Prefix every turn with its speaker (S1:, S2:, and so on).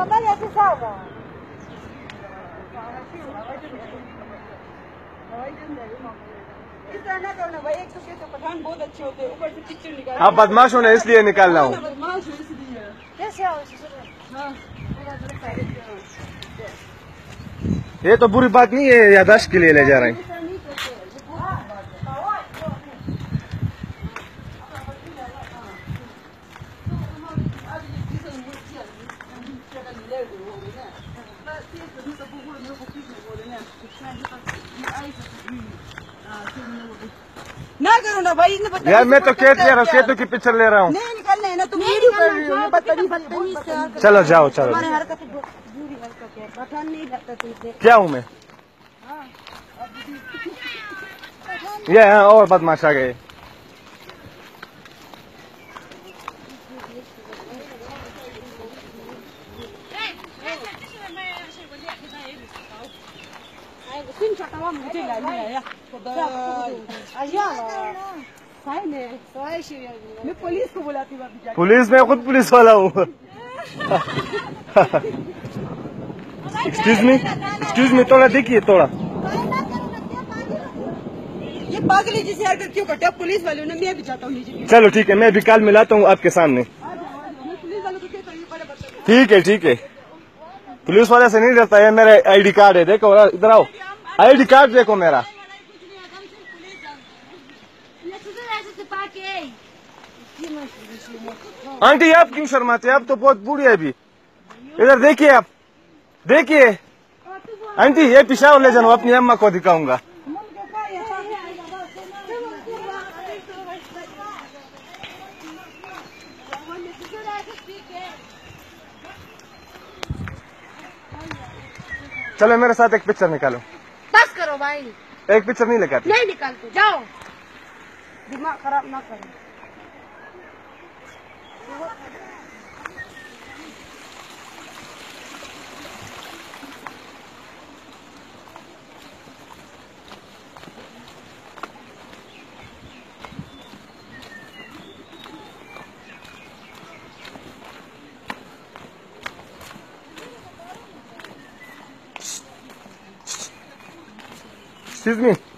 S1: Natalia se salva. इस तरह ना करना भाई, एक तो कहते पठान बहुत अच्छे होते हैं, ऊपर से पिक्चर निकाल।
S2: आप बदमाश हो ना, इसलिए निकाल रहा हूँ।
S1: बदमाश हो इसलिए। कैसे आओ हाँ।
S2: ये तो बुरी बात नहीं है, याददाश्त के लिए ले जा रहे हैं।
S1: ना करो ना भाई,
S2: यार मैं तो केतु की पिक्चर ले रहा हूँ।
S1: नहीं निकलना है ना, तुम वीडियो कर रही हो। बदतमीज
S2: चलो जाओ चलो।
S1: तुम्हारी हरकत बुरी हरकत है, पठान नहीं लगता तुमसे।
S2: क्या हूँ मैं? ये और बदमाश आ गए। मैं पुलिस को बुलाती हूँ। पुलिस में खुद पुलिस वाला हूँ। एक्सक्यूज मी थोड़ा देखिए थोड़ा।
S1: ये पागली जिसे हरकत क्यों करते हो? पुलिस वाले ने, मैं भी जाता हूँ नीचे।
S2: चलो ठीक है, मैं भी काल मिलाता हूँ आपके सामने। ठीक है। पुलिस वाले से नहीं डरता है, मेरा आईडी कार्ड है, देखो इधर आओ, आईडी कार्ड देखो मेरा। आंटी आप क्यों शर्माते हैं? आप तो बहुत बूढ़ी है अभी। इधर देखिए, आप देखिए आंटी, ये पिशावर ले जाओ, अपनी अम्मा को दिखाऊंगा। चलो मेरे साथ एक पिक्चर निकालो।
S1: बस करो भाई,
S2: एक पिक्चर नहीं लगाती।
S1: नहीं निकालते, जाओ, दिमाग खराब ना करो।
S2: Excuse me.